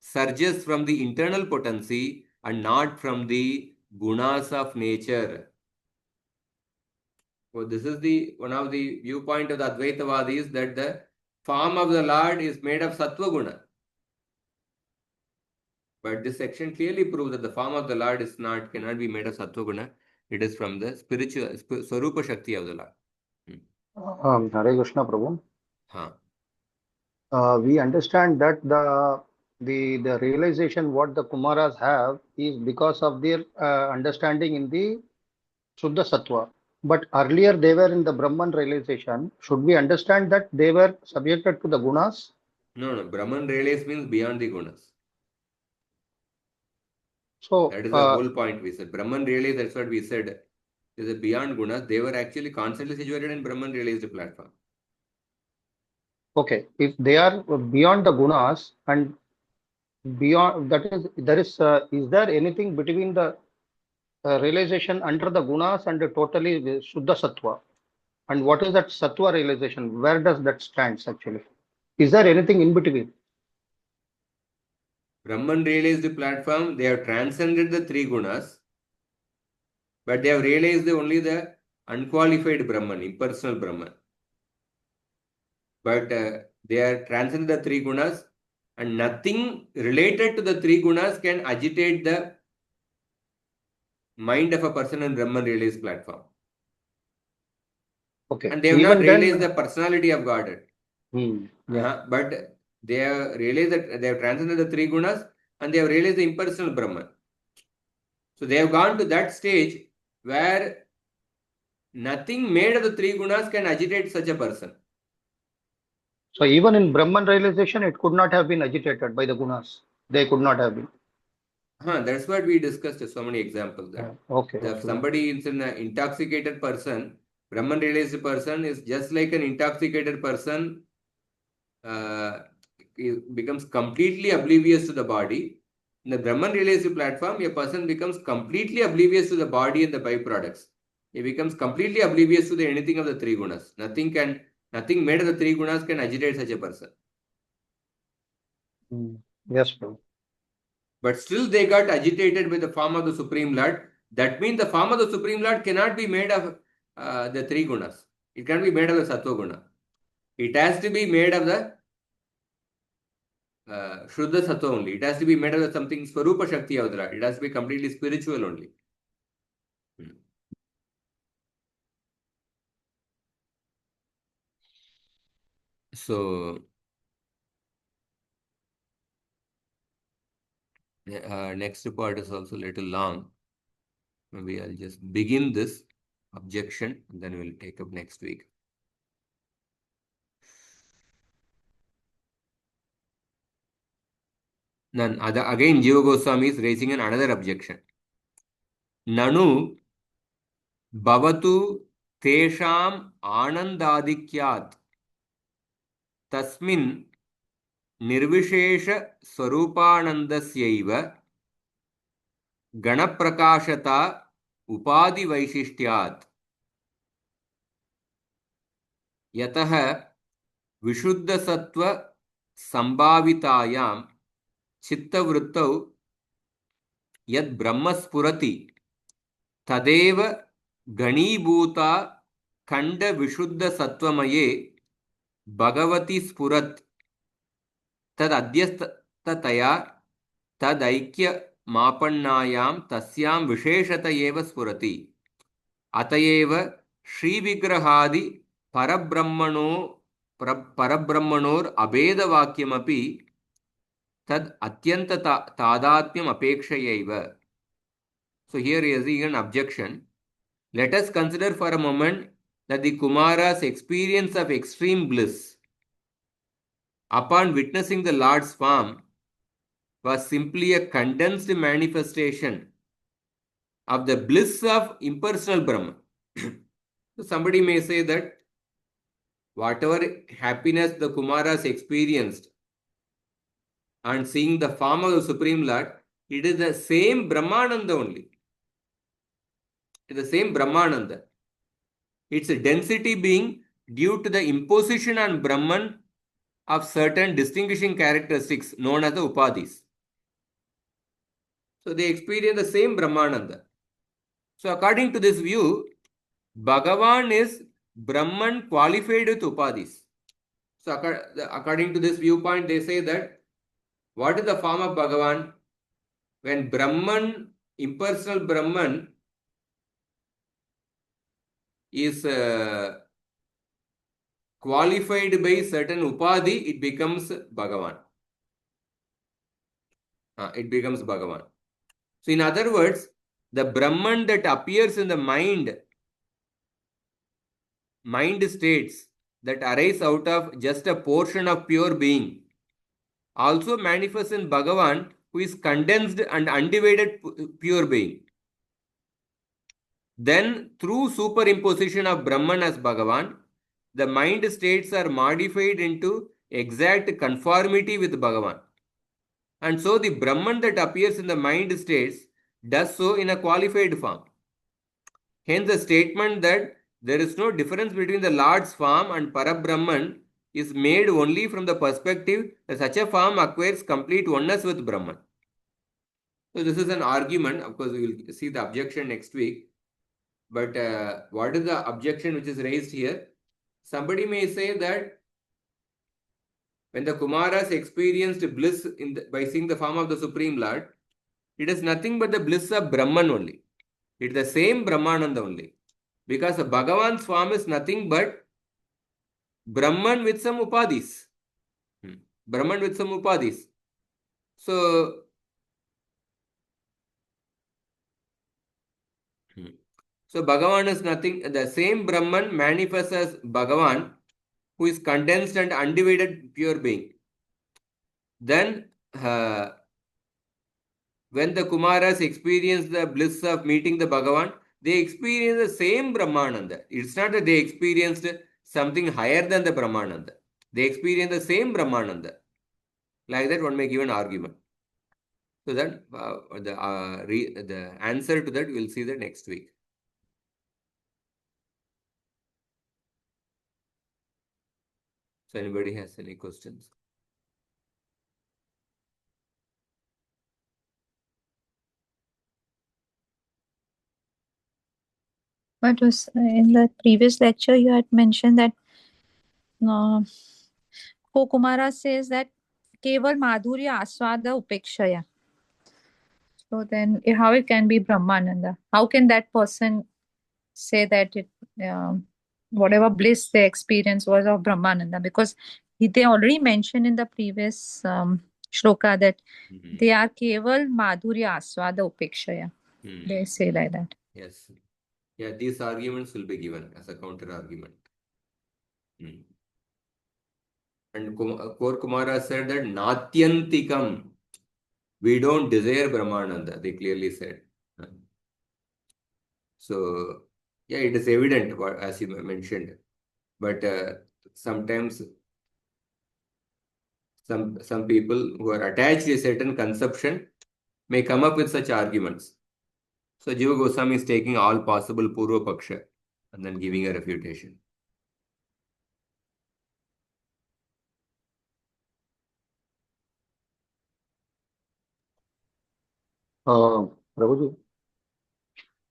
surges from the internal potency and not from the gunas of nature. So this is one of the viewpoint of the Advaitavadis, that the form of the Lord is made of sattva guna. But this section clearly proves that the form of the Lord cannot be made of sattva guna. It is from the spiritual Swarupa Shakti of the Lord. Hare Krishna, Prabhu. Huh. We understand that the realization what the Kumaras have is because of their understanding in the Shuddha Sattva. But earlier they were in the Brahman realization. Should we understand that they were subjected to the gunas? No. Brahman realize means beyond the gunas. So that is the whole point we said. Brahman realize, that's what we said. Is beyond gunas. They were actually constantly situated in Brahman realized platform. Okay, if they are beyond the gunas and beyond that is there anything between the realization under the gunas and totally the Shuddha Sattva? And what is that Sattva realization? Where does that stand actually? Is there anything in between? Brahman realized the platform, they have transcended the three gunas, but they have realized only the unqualified Brahman, impersonal Brahman. But they are transcended the three gunas, and nothing related to the three gunas can agitate the mind of a person on Brahman realized platform. Okay. And they have not realized the personality of Godhead. But they have realized that they have transcended the three gunas and they have realized the impersonal Brahman. So they have gone to that stage where nothing made of the three gunas can agitate such a person. So even in Brahman realization, it could not have been agitated by the gunas. They could not have been. That's what we discussed. So many examples. If somebody is an intoxicated person, Brahman realized person is just like an intoxicated person. Becomes completely oblivious to the body. In the Brahman realized platform, a person becomes completely oblivious to the body and the byproducts. He becomes completely oblivious to anything of the three gunas. Nothing made of the three gunas can agitate such a person. Yes, bro. But still they got agitated by the form of the Supreme Lord. That means the form of the Supreme Lord cannot be made of the three gunas. It can't be made of the sattva guna. It has to be made of the Shuddha Sattva only. It has to be made of something Swarupa Shakti Avadara. It has to be completely spiritual only. So, next part is also a little long. Maybe I'll just begin this objection and then we'll take up next week. Then again Jiva Goswami is raising another objection. Nanu bhavatu tesham anandadikyat tasmin निर्विशेष स्वरूपानंदस्यैव गणप्रकाशता उपाधि वैशिष्ट्यात् यतः विशुद्ध सत्व संभावितायां चित्तवृत्तौ यद् ब्रह्म स्फुरति तदेव गणीभूता खंड विशुद्ध सत्वमये भगवती स्फुरत् तद अध्यस्ततया तदैक्य मापन्नायां तस्यां विशेषत एव स्फुरति अतएव श्रीविग्रहादि परब्रह्मणोर अभेदवाक्यमपि तद अत्यंत तादात्म्यम अपेक्षयैव. So here is an objection. Let us consider for a moment that the Kumara's experience of extreme bliss upon witnessing the Lord's form was simply a condensed manifestation of the bliss of impersonal Brahman. So somebody may say that whatever happiness the Kumaras experienced and seeing the form of the Supreme Lord, it is the same Brahmananda only. It is the same Brahmananda. Its density being due to the imposition on Brahman of certain distinguishing characteristics known as the Upadhis. So they experience the same Brahmananda. So according to this view, Bhagavan is Brahman qualified with Upadhis. So according to this viewpoint, they say that what is the form of Bhagavan? When Brahman, impersonal Brahman, is qualified by certain Upadhi, it becomes Bhagavan. It becomes Bhagavan. So in other words, the Brahman that appears in the mind states that arise out of just a portion of pure being also manifests in Bhagavan, who is condensed and undivided pure being. Then through superimposition of Brahman as Bhagavan, the mind states are modified into exact conformity with Bhagavan. And so the Brahman that appears in the mind states does so in a qualified form. Hence the statement that there is no difference between the Lord's form and Parabrahman is made only from the perspective that such a form acquires complete oneness with Brahman. So this is an argument. Of course, we will see the objection next week. But what is the objection which is raised here? Somebody may say that when the Kumaras experienced bliss by seeing the form of the Supreme Lord, it is nothing but the bliss of Brahman only. It is the same Brahmananda only. Because Bhagavan's form is nothing but Brahman with some Upadhis. Brahman with some Upadhis. So Bhagavan is nothing. The same Brahman manifests as Bhagavan, who is condensed and undivided pure being. Then when the Kumaras experience the bliss of meeting the Bhagavan, they experience the same Brahmananda. It's not that they experienced something higher than the Brahmananda. They experience the same Brahmananda. Like that, one may give an argument. So that the answer to that, we'll see that next week. So anybody has any questions? But in the previous lecture, you had mentioned that uh, Kumara says that keval madhurya aswada upekshaya. So then, how it can be Brahmananda? How can that person say that whatever bliss they experienced was of Brahmananda? Because they already mentioned in the previous shloka that they are keval madhurya aswada upekshaya. They say like that. Yes. Yeah, these arguments will be given as a counter argument. And Core Kumara said that Natyantikam, we don't desire Brahmananda, they clearly said. So, yeah, it is evident, as you mentioned. But sometimes some people who are attached to a certain conception may come up with such arguments. So, Jiva Goswami is taking all possible Purva Paksha and then giving a refutation. Prabhuji.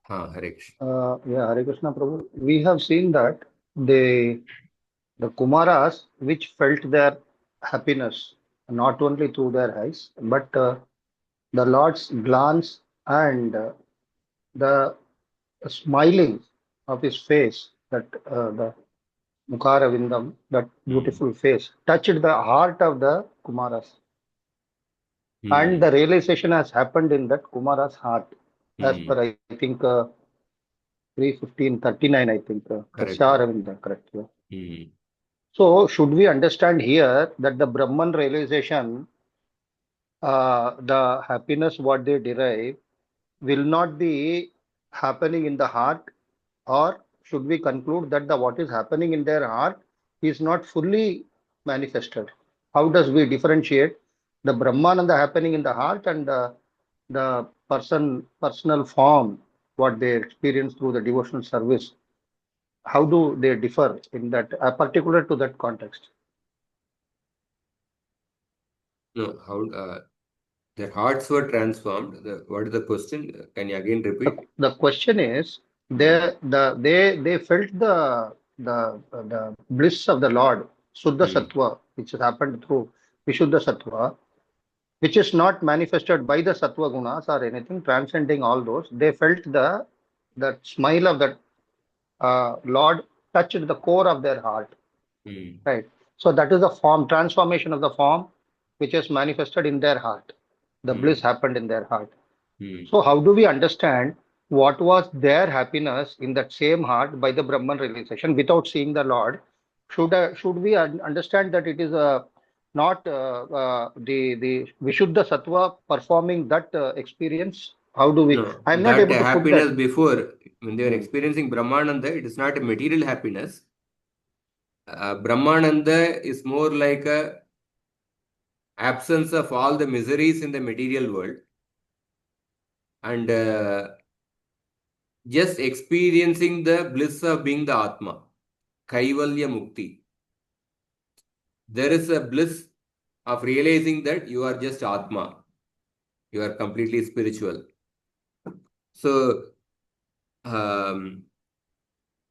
Hare Krishna. Hare Krishna Prabhu. We have seen that the Kumaras which felt their happiness not only through their eyes, but the Lord's glance and the smiling of his face, that the Mukhara Vindam, that beautiful face, touched the heart of the Kumaras. And the realization has happened in that Kumara's heart, as per I think 3:15:39, I think. Correct. Correct. Yeah. So, should we understand here that the Brahman realization, the happiness what they derive, will not be happening in the heart, or should we conclude that the what is happening in their heart is not fully manifested? How does we differentiate the Brahmananda happening in the heart and the personal form what they experience through the devotional service? How do they differ in that, particular to that context? No, how their hearts were transformed. What is the question? Can you again repeat? The question is, they felt the bliss of the Lord, Suddha Sattva, which has happened through Vishuddha Sattva, which is not manifested by the Sattva gunas or anything, transcending all those. They felt the smile of that Lord touched the core of their heart. Right. So that is the form, transformation of the form, which is manifested in their heart. The bliss happened in their heart. So how do we understand what was their happiness in that same heart by the Brahman realization without seeing the Lord? Should we understand that it is not the Vishuddha Sattva performing that experience? How do we? No, I'm not that able to put happiness that. before, when they are experiencing Brahmananda, it is not a material happiness. Brahmananda is more like a absence of all the miseries in the material world, and just experiencing the bliss of being the Atma, Kaivalya Mukti. There is a bliss of realizing that you are just Atma. You are completely spiritual. So,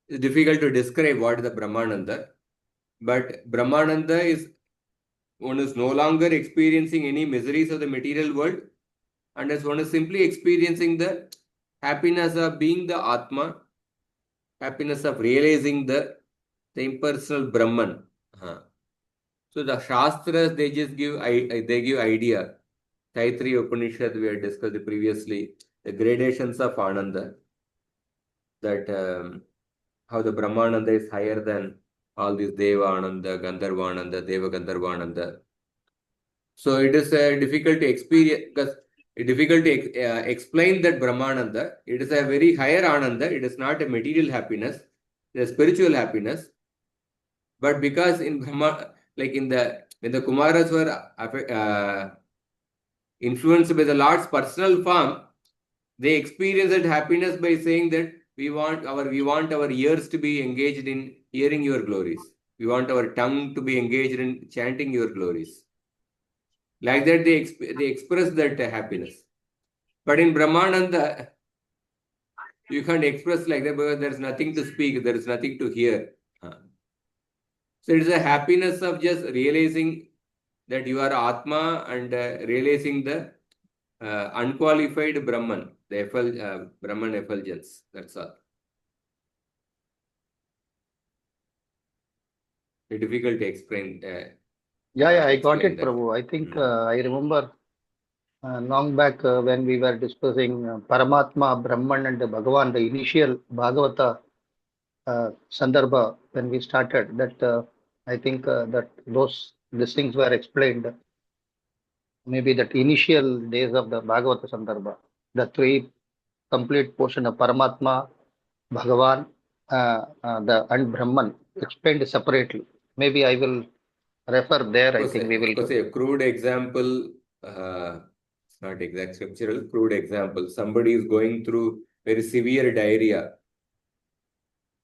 it's difficult to describe what is the Brahmananda, but Brahmananda is one is no longer experiencing any miseries of the material world, and as one is simply experiencing the happiness of being the Atma, happiness of realizing the impersonal Brahman. So the Shastras, they just give idea. Taittiriya Upanishad, we had discussed previously, the gradations of Ananda, that how the Brahmananda is higher than all these Deva Ananda, Gandharva Ananda, Deva Gandharva Ananda. So it is difficult to experience, because it's difficult to explain that Brahmananda. It is a very higher Ananda. It is not a material happiness, it is a spiritual happiness. But because in Brahma, like when the Kumaras were influenced by the Lord's personal form, they experience that happiness by saying that we want our ears to be engaged in hearing your glories. We want our tongue to be engaged in chanting your glories. Like that, they express that happiness. But in Brahmananda, You can't express like that because there is nothing to speak, there is nothing to hear. So it is a happiness of just realizing that you are Atma and realizing the unqualified Brahman, the Brahman effulgence. That's all. It's difficult to explain. Yeah, I got Explain it, that. Prabhu. I think I remember long back when we were discussing Paramatma, Brahman, and Bhagavan, the initial Bhagavata Sandarbha when we started. That I think that these things were explained. Maybe that initial days of the Bhagavata Sandarbha, the three complete portion of Paramatma, Bhagavan, and Brahman explained separately. Maybe I will refer there. I think we Of will. course, a crude example, it's not exact scriptural, crude example. Somebody is going through very severe diarrhea.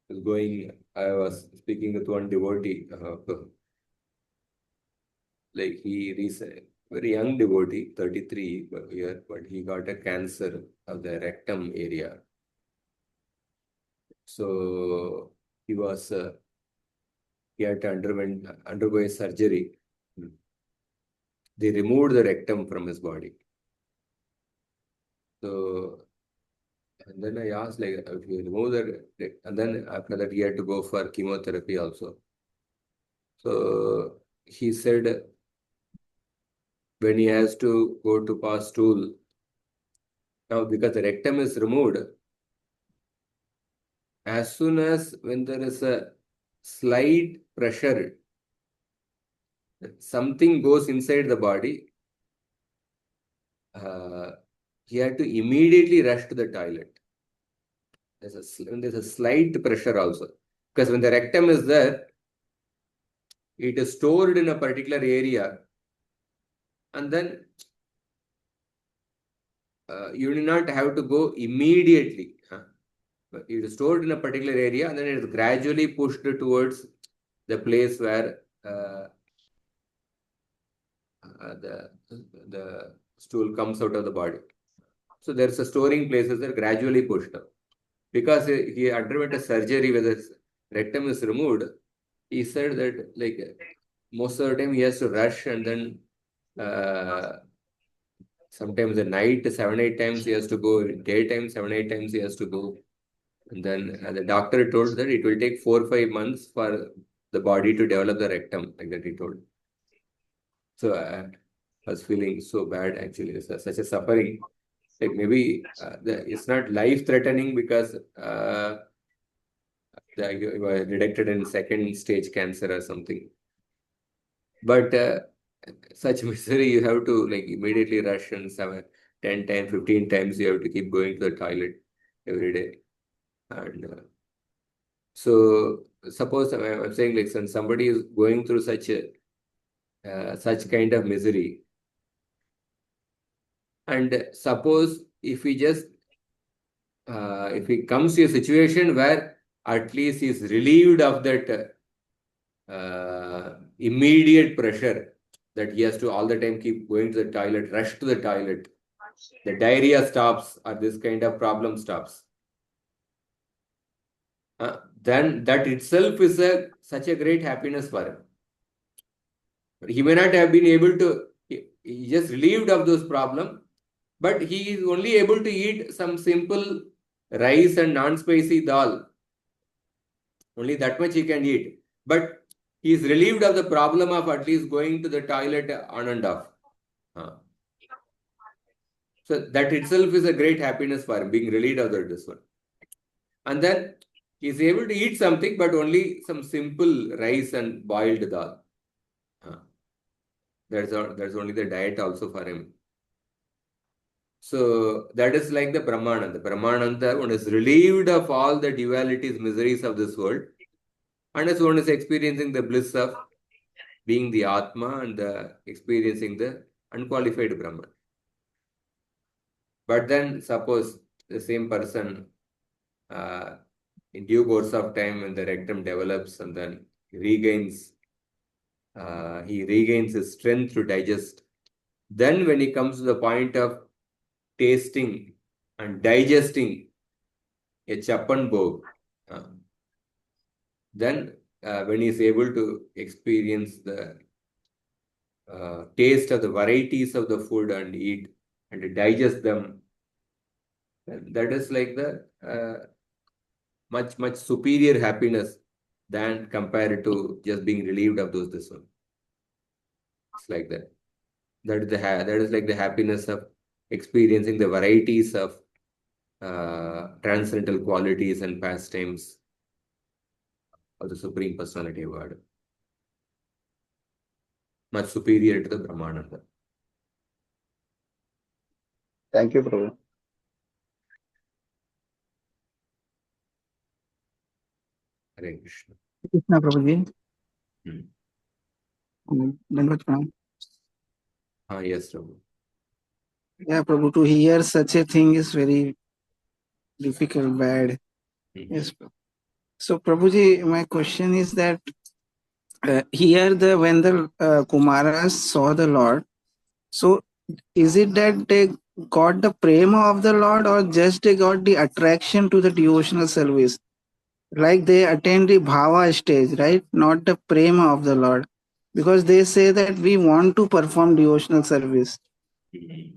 I was speaking with one devotee, like he's a very young devotee, 33 but he got a cancer of the rectum area. So he had to undergo a surgery. They removed the rectum from his body. So, and then I asked, like, if you remove and then after that he had to go for chemotherapy also. So he said when he has to go to pass stool, now because the rectum is removed, as soon as when there is a slight pressure, something goes inside the body, he had to immediately rush to the toilet. There's a slight pressure also. Because when the rectum is there, it is stored in a particular area, and then you do not have to go immediately. It is stored in a particular area, and then it is gradually pushed towards the place where the stool comes out of the body. So there's a storing places that are gradually pushed up. Because he underwent a surgery where the rectum is removed, he said that like most of the time he has to rush, and then sometimes at night 7-8 times he has to go, daytime 7-8 times he has to go. And then the doctor told that it will take 4-5 months for the body to develop the rectum, like that he told. So I was feeling so bad actually. It's such a suffering. Like maybe it's not life threatening because you were detected in second stage cancer or something. But such misery, you have to like immediately rush and 10 times, 15 times you have to keep going to the toilet every day. And so suppose I'm saying like when somebody is going through such kind of misery, and suppose if he comes to a situation where at least he is relieved of that immediate pressure that he has to all the time keep going to the toilet, rush to the toilet, the diarrhea stops or this kind of problem stops, then that itself is such a great happiness for him. But he may not have been able to, he just relieved of those problems, but he is only able to eat some simple rice and non-spicy dal. Only that much he can eat. But he is relieved of the problem of at least going to the toilet on and off. So that itself is a great happiness for him, being relieved of this one. And then he is able to eat something, but only some simple rice and boiled dal. That's only the diet also for him. So that is like the Brahmananda. Brahmananda, one is relieved of all the dualities, miseries of this world, and as one is experiencing the bliss of being the Atma and experiencing the unqualified Brahman. But then suppose the same person in due course of time when the rectum develops and then he regains his strength to digest. Then when he comes to the point of tasting and digesting a chapan bhog. Then when he is able to experience the taste of the varieties of the food and eat and digest them, that is like the much superior happiness than compared to just being relieved of those this one. It's like that. That is like the happiness of experiencing the varieties of transcendental qualities and pastimes of the Supreme Personality of God. Much superior to the Brahmananda. Thank you, Prabhu. Hare Krishna. Krishna Prabhuji. Hmm. Dandavat pranam. Yes, Prabhu. Yeah, Prabhu, to hear such a thing is very difficult, bad. Yes, Prabhu. So, Prabhuji, my question is that here when the Kumaras saw the Lord, so is it that they got the prema of the Lord or just they got the attraction to the devotional service? Like they attained the bhava stage, right? Not the prema of the Lord. Because they say that we want to perform devotional service.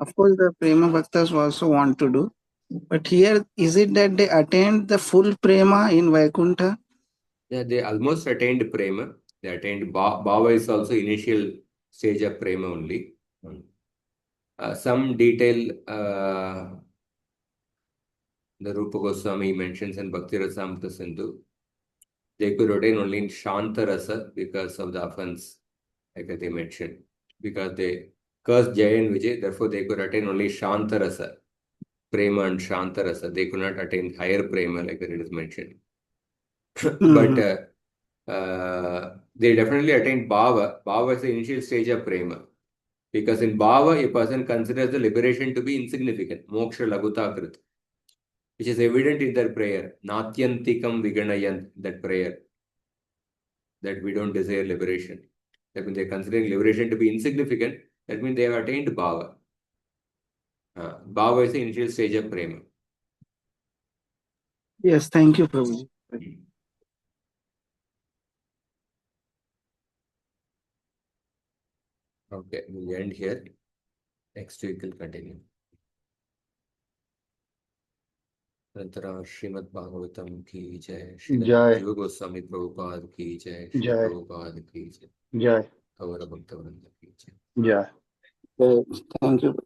Of course, the prema bhaktas also want to do. But here, is it that they attained the full prema in Vaikuntha? Yeah, they almost attained prema. They attained bhava is also initial stage of prema only. Some detail the Rupa Goswami mentions in Bhakti Rasamrita Sindhu. They could attain only in Shantarasa because of the offense, like they mentioned. Because they cursed Jaya and Vijay, therefore they could attain only Shantarasa, Prema and Shantarasa. They could not attain higher Prema, like it is mentioned. But they definitely attained Bhava. Bhava is the initial stage of Prema. Because in Bhava, a person considers the liberation to be insignificant, moksha lagutakrit, which is evident in their prayer. Natyantikam viganayant, that prayer, that we don't desire liberation. That means they're considering liberation to be insignificant. That means they have attained Bhava. Bhava is the initial stage of Prema. Yes, thank you, Prabhuji. Okay, we'll end here. Next week we'll continue. Antara Srimad Bhagavatam ki jai, Srila Jai. Jiva Goswami Prabhupada ki jai, Srila Jai. Prabhupada ki jai, Jai. Gaura Bhakta Vrinda ki jai. Jai. Thank you.